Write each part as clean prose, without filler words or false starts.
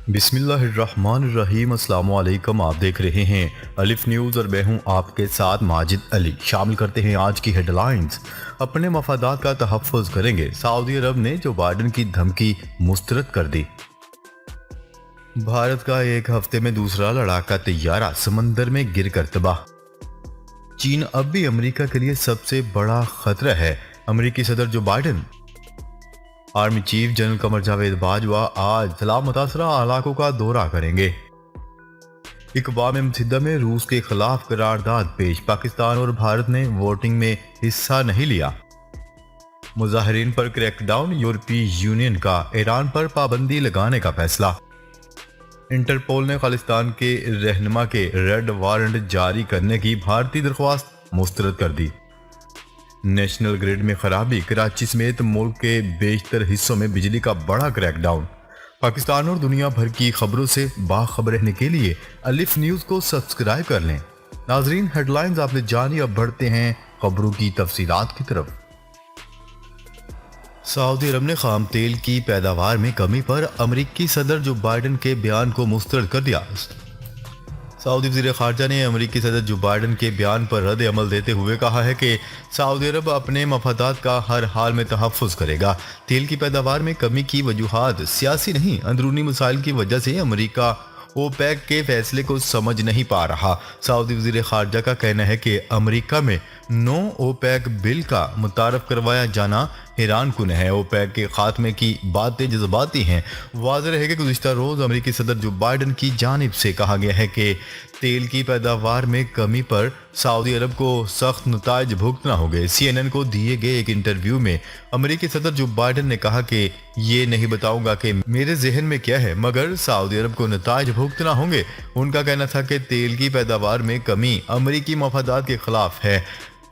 बिस्मिल्लाहिर्रहमानिर्रहीम। अस्सलाम वालेकुम। आप देख रहे हैं अलिफ न्यूज़ और मैं हूं आपके साथ माजिद अली। शामिल करते हैं आज की हेडलाइंस। अपने मफादात का तहफ़्फ़ुज़ करेंगे। सऊदी अरब ने जो बाइडन की धमकी मुस्तरद कर दी। भारत का एक हफ्ते में दूसरा लड़ाका तैयारा समंदर में गिरकर तबाह। चीन अब भी अमेरिका के लिए सबसे बड़ा खतरा है। अमेरिकी सदर जो Biden. Army chief general Qamar Javed Bajwa आज सलाम मुतासरा इलाकों का दौरा करेंगे। अक़वाम मुत्तहिदा में रूस के खिलाफ करारदाद पेश। पाकिस्तान और भारत ने वोटिंग में हिस्सा नहीं लिया। मुजाहिरीन पर क्रैकडाउन। यूरोपीय यूनियन का ईरान पर पाबंदी लगाने का फैसला। इंटरपोल ने खालिस्तान के रहनुमा के रेड वारंट जारी करने की भारतीय दरख्वास्त मुस्तरद कर दी। नेशनल ग्रिड में खराबी। कराची समेत मुल्क के बेशतर हिस्सों में बिजली का बड़ा क्रैकडाउन। पाकिस्तान और दुनिया भर की खबरों से बाखबर रहने के लिए अलिफ न्यूज़ को सब्सक्राइब कर लें। नाजरीन, हेडलाइंस आपने जानी। अब बढ़ते हैं खबरों की तफसीलात की तरफ। सऊदी अरब ने खाम तेल की पैदावार में कमी पर अमेरिकी सदर जो बाइडन के बयान को मुस्तरद कर दिया। सऊदी वज़ीर ख़ारजा ने अमेरिकी सदर जो बाइडन के बयान पर रद्द अमल देते हुए कहा है कि सऊदी अरब अपने मफादात का हर हाल में तहफ़्फ़ुज़ करेगा। तेल की पैदावार में कमी की वजूहात सियासी नहीं, अंदरूनी मसाइल की वजह से अमेरिका ओपेक के फैसले को समझ नहीं पा रहा। सऊदी वज़ीर ख़ारजा का कहना है कि अमेरिका में नो ओपेक बिल का मुतारफ़ करवाया जाना हैरान कुन है। ओपेक के खात्मे की बातें जज्बाती हैं। वाज़ेह है कि गुज़िश्ता रोज़ अमेरिकी सदर जो बाइडन की जानिब से कहा गया है कि तेल की पैदावार में कमी पर सऊदी अरब को सख्त नताइज भुगतना होंगे। CNN को दिए गए एक इंटरव्यू में अमेरिकी सदर जो बाइडन ने कहा कि ये नहीं बताऊंगा कि मेरे जहन में क्या है, मगर सऊदी अरब को नताइज भुगतना होंगे। उनका कहना था कि तेल की पैदावार में कमी अमेरिकी मफादात के खिलाफ है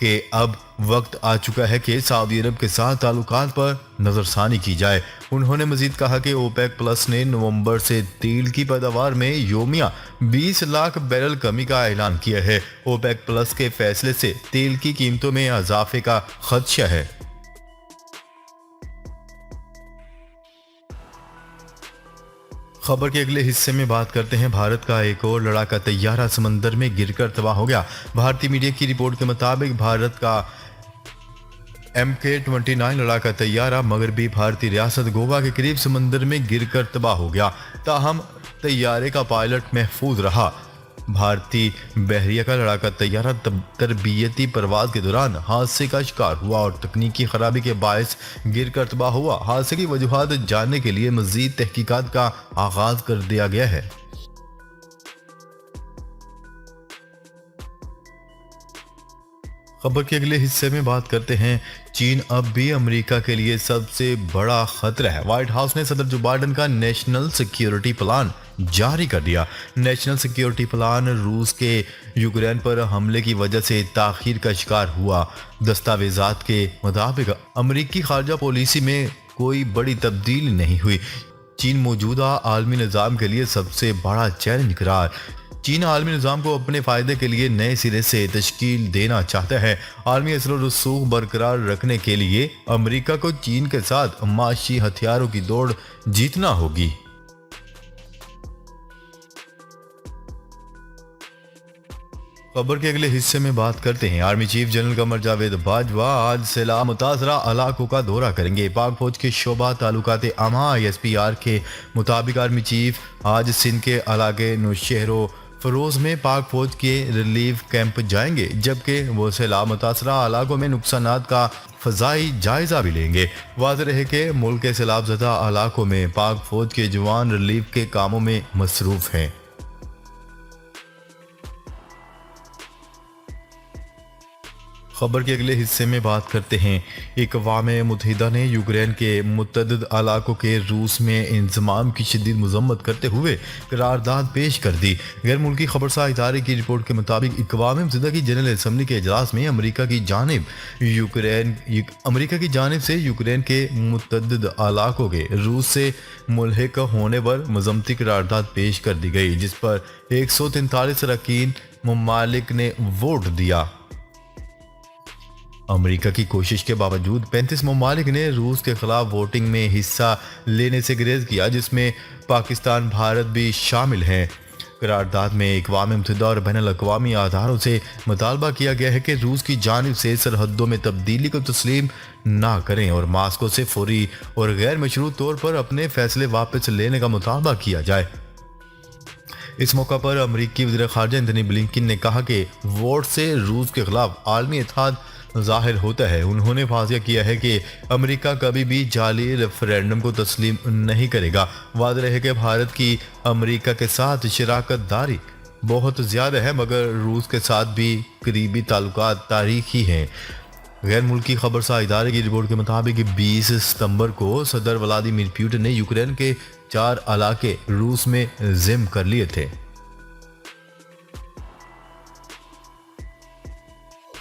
कि अब वक्त आ चुका है कि सऊदी अरब के साथ ताल्लुकात पर नज़रसानी की जाए। उन्होंने मजीद कहा कि ओपेक प्लस ने नवंबर से तेल की पैदावार में योमिया 20 लाख बैरल कमी का ऐलान किया है। ओपेक प्लस के फैसले से तेल की कीमतों में इजाफे का खदशा है। खबर के अगले हिस्से में बात करते हैं। भारत का एक और लड़ाका तैयारा समंदर में गिरकर तबाह हो गया। भारतीय मीडिया की रिपोर्ट के मुताबिक भारत का MK-29 लड़ाका तैयारा मगरबी भारतीय रियासत गोवा के करीब समंदर में गिरकर तबाह हो गया। ताहम तैयारे का पायलट महफूज रहा। भारतीय बहरिया का लड़ाका तैयारा तरबियती परवाज के दौरान हादसे का शिकार हुआ और तकनीकी खराबी के बायस गिरकर तबाह हुआ। हादसे की वजूहात जानने के लिए मजीद तहकीकात का आगाज कर दिया गया है। खबर के अगले हिस्से में बात करते हैं। चीन अब भी अमेरिका के लिए सबसे बड़ा खतरा है। व्हाइट हाउस ने सदर जो बाइडन का नेशनल सिक्योरिटी प्लान जारी कर दिया। नेशनल सिक्योरिटी प्लान रूस के यूक्रेन पर हमले की वजह से ताखीर का शिकार हुआ। दस्तावेजात के मुताबिक अमेरिकी खारजा पॉलिसी में कोई बड़ी तब्दीली नहीं हुई। चीन मौजूदा आलमी निज़ाम के लिए सबसे बड़ा चैलेंज करार। चीन आलमी निज़ाम को अपने फ़ायदे के लिए नए सिरे से तश्कील देना चाहता है। आलमी असर और रसूख बरकरार रखने के लिए अमेरिका को चीन के साथ माशी हथियारों की दौड़ जीतना होगी। खबर के अगले हिस्से में बात करते हैं। Army chief general Qamar Javed Bajwa आज सैलाब मुतासरा इलाकों का दौरा करेंगे। पाक फौज के शोबा ताल्लुकात आमा ISPR के मुताबिक आर्मी चीफ आज सिंध के इलाके नौशहरों फरोज में पाक फौज के रिलीफ कैंप जाएंगे, जबकि वो सैलाब मुतासरा इलाकों में नुकसानात का फजाई जायजा भी लेंगे। वाज़ेह रहे कि मुल्क के सैलाब ज़दा इलाकों में पाक फौज के जवान रिलीफ के कामों में मसरूफ हैं। खबर के अगले हिस्से में बात करते हैं। अक़वाम मुत्तहिदा ने यूक्रेन के मुतअद्दिद इलाकों के रूस में इंज़माम की शदीद मज़म्मत करते हुए करारदाद पेश कर दी। गैर मुल्की खबरसार इदारे की रिपोर्ट के मुताबिक अक़वाम मुत्तहिदा की जनरल असम्बली के इजलास में अमेरिका की जानिब से यूक्रेन के मुतअद्दिद इलाकों के रूस से मुल्हिक होने पर मज़म्मती करारदाद पेश कर दी गई, जिस पर 143 अरकान मुमालिक ने वोट दिया। अमेरिका की कोशिश के बावजूद 35 ममालिक ने रूस के खिलाफ वोटिंग में हिस्सा लेने से गुरेज किया, जिसमें पाकिस्तान, भारत भी शामिल हैं। करारदाद में अक़वाम मुत्तहिदा और बैनुल अक़वामी आधारों से मुतालबा किया गया है कि रूस की जानिब से सरहदों में तब्दीली को तस्लीम ना करें और मास्को से फौरी और गैर मशरूत तौर पर अपने फैसले वापस लेने का मुतालबा किया जाए। इस मौका पर अमरीकी वज़ीर ख़ारजा एंथनी ब्लिंकन ने कहा कि वोट से रूस के खिलाफ आलमी इत्तेहाद ज़ाहिर होता है। उन्होंने वाज़ेह किया है कि अमेरिका कभी भी जाली रेफरेंडम को तस्लीम नहीं करेगा। वाज़ेह है कि भारत की अमेरिका के साथ शराकत दारी बहुत ज़्यादा है, मगर रूस के साथ भी करीबी ताल्लुकात तारीखी हैं। गैर मुल्की खबरसार इदारे की रिपोर्ट के मुताबिक 20 सितंबर को सदर व्लादिमीर पुतिन ने यूक्रेन के 4 इलाके रूस में ज़िम कर लिए थे।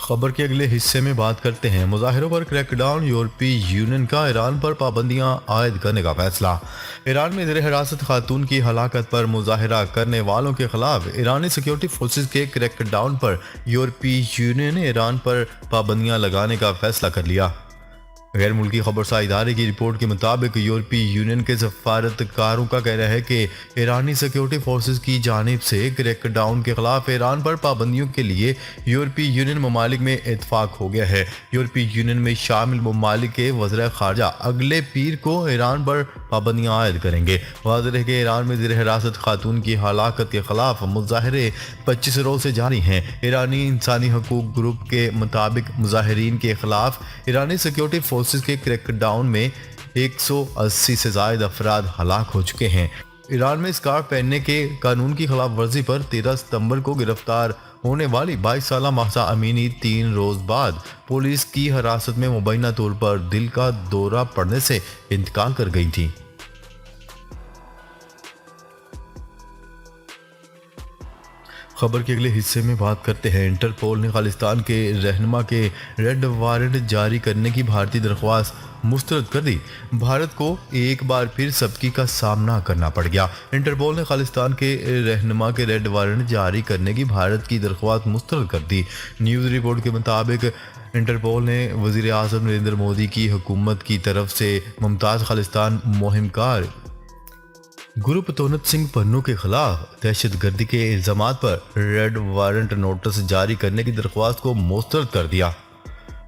खबर के अगले हिस्से में बात करते हैं मुजाहिरों पर क्रैकडाउन, यूरोपीय यूनियन का ईरान पर पाबंदियां आयद करने का फैसला। ईरान में ज़ेर हिरासत खातून की हलाकत पर मुजाहिरा करने वालों के खिलाफ ईरानी सिक्योरिटी फोर्सेस के क्रैकडाउन पर यूरोपीय यूनियन ने ईरान पर पाबंदियां लगाने का फैसला कर लिया। गैर मुल्की खबरसार इदारे की रिपोर्ट के मुताबिक यूरोपीय यूनियन के सफारतकारों का कहना है कि ईरानी सिक्योरिटी फोर्सेस की जानिब से क्रैकडाउन के खिलाफ ईरान पर पाबंदियों के लिए यूरोपीय यूनियन ममालिक में इत्तफाक हो गया है। यूरोपीय यूनियन में शामिल ममालिक के वज़ीर ख़ारजा अगले पीर को ईरान पर पाबंदियां आयद करेंगे। वाज़ेह है कि ईरान में ज़ेर हिरासत खातून की हलाकत के खिलाफ मुजाहरे 25 रोज़ से जारी हैं। ईरानी इंसानी हकूक ग्रुप के मुताबिक मुजाहिरीन के खिलाफ ईरानी सिक्योरिटी फोर्सेस के क्रैकडाउन में 180 से ज़ायद अफराद हलाक हो चुके हैं। ईरान में स्कार्फ पहनने के कानून की खिलाफ वर्जी पर 13 सितंबर को गिरफ्तार होने वाली 22 साला महसा अमीनी 3 रोज बाद पुलिस की हिरासत में मुबैना तौर पर दिल का दौरा पड़ने से इंतकाल कर गई थी। खबर के अगले हिस्से में बात करते हैं इंटरपोल ने खालिस्तान के रहनुमा के रेड वारंट जारी करने की भारतीय दरख्वास्त मुस्तरद कर दी। भारत को एक बार फिर सबकी का सामना करना पड़ गया। इंटरपोल ने खालिस्तान के रहनुमा के रेड वारंट जारी करने की भारत की दरख्वास्त मुस्तरद कर दी। न्यूज़ रिपोर्ट के मुताबिक इंटरपोल ने वज़ीर आज़म नरेंद्र मोदी की हुकूमत की तरफ से मुमताज़ खालिस्तान मुहिमकार गुरबतौनत सिंह पन्नू के खिलाफ दहशतगर्दी के इल्ज़ामात पर रेड वारंट नोटिस जारी करने की दरख्वास्त को मुस्तरद कर दिया।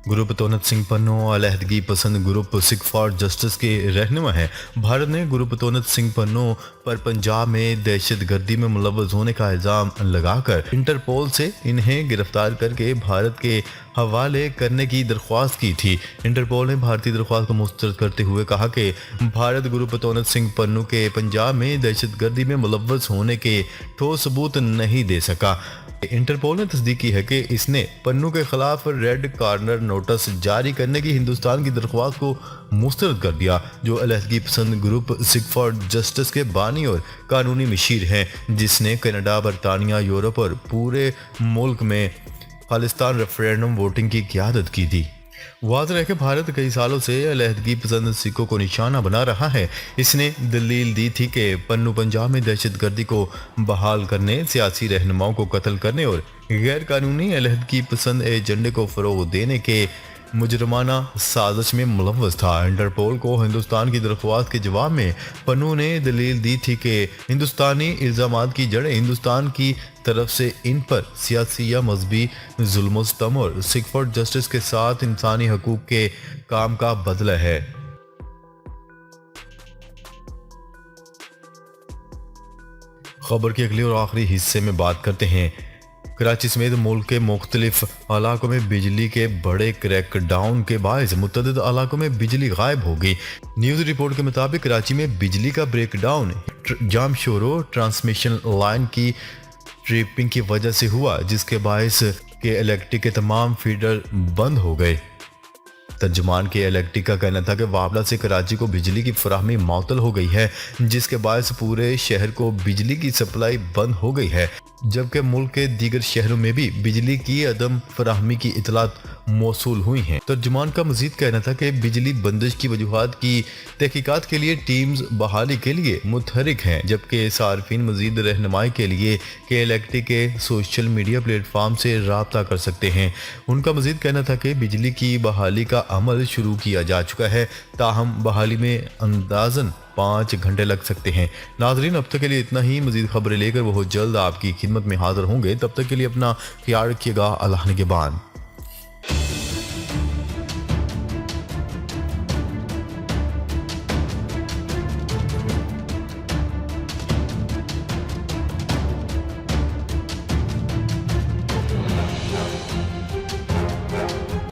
गुरबतौनत सिंह पन्नू अलहदगी पसंद ग्रुप सिख फॉर जस्टिस के रहनुमा हैं। भारत ने गुरबतौनत सिंह पन्नू पर पंजाब में दहशतगर्दी में मुलव्वस होने का इल्ज़ाम लगाकर इंटरपोल से इन्हें गिरफ्तार करके भारत के हवाले करने की दरख्वास्त की थी। इंटरपोल ने भारतीय दरख्वास्त को मुस्तरद करते हुए कहा कि भारत गुरबतौनत सिंह पन्नू के पंजाब में दहशतगर्दी में मुलव्वस होने के ठोस सबूत नहीं दे सका। इंटरपोल ने तस्दीक की है कि इसने पन्नू के खिलाफ रेड कॉर्नर नोटिस जारी करने की हिंदुस्तान की दरख्वास्त को मुस्तरद कर दिया, जो अलहदगी पसंद ग्रुप सिख फॉर जस्टिस के बानी और कानूनी मशीर हैं, जिसने कनाडा, बरतानिया, यूरोप और पूरे मुल्क में खालिस्तान रेफरेंडम वोटिंग की क़यादत की थी। वाज़ेह है कि भारत कई सालों से अलहदगी पसंद सिखों को निशाना बना रहा है। इसने दलील दी थी कि पन्नू पंजाब में दहशतगर्दी को बहाल करने, सियासी रहनुमाओं को कत्ल करने और गैर कानूनी अलहदगी पसंद एजेंडे को फ़रोग़ देने के मुजरमाना साजिश में मुलव्वस था। इंटरपोल को हिंदुस्तान की दरख्वास्त के जवाब में पन्नू ने दलील दी थी कि हिंदुस्तानी इल्ज़ामात की जड़ें हिंदुस्तान की तरफ से इन पर सियासी या मजहबी जुल्म-ओ-सितम और सिख फॉर जस्टिस के साथ इंसानी हकूक के काम का बदला है। खबर के अगले और आखिरी हिस्से में बात करते हैं कराची समेत मुल्क के मुख्तलिफ इलाकों में बिजली के बड़े क्रैकडाउन के बायस मुतअद्दिद इलाकों में बिजली गायब हो गई। न्यूज़ रिपोर्ट के मुताबिक कराची में बिजली का ब्रेकडाउन जाम शोरो ट्रांसमिशन लाइन की ट्रिपिंग की वजह से हुआ, जिसके बायस के इलेक्ट्रिक के तमाम फीडर बंद हो गए। तर्जुमान के इलेक्ट्रिक का कहना था कि वावला से कराची को बिजली की फराहमी मअतल हो गई है, जिसके बायस पूरे शहर को बिजली की सप्लाई बंद हो गई है, जबकि मुल्क के दीगर शहरों में भी बिजली की अदम फराहमी की इतलात मौसूल हुई हैं। तर्जुमान का मजीद कहना था कि बिजली बंदिश की वजूहात की तहकीकात के लिए टीम्स बहाली के लिए मुतहरिक हैं, जबकि सार्फिन मजीद रहनुमाई के लिए KLACT के सोशल मीडिया प्लेटफॉर्म से रब्ता कर सकते हैं। उनका मजीद कहना था कि बिजली की बहाली का अमल शुरू किया जा चुका है, ताहम बहाली में अंदाजन 5 घंटे लग सकते हैं। नाजरीन, अब तक के लिए इतना ही। मजीद खबरें लेकर बहुत जल्द आपकी खिदमत में हाजिर होंगे। तब तक के लिए अपना ख्याल रखिएगा। अल्लाह निगहबान।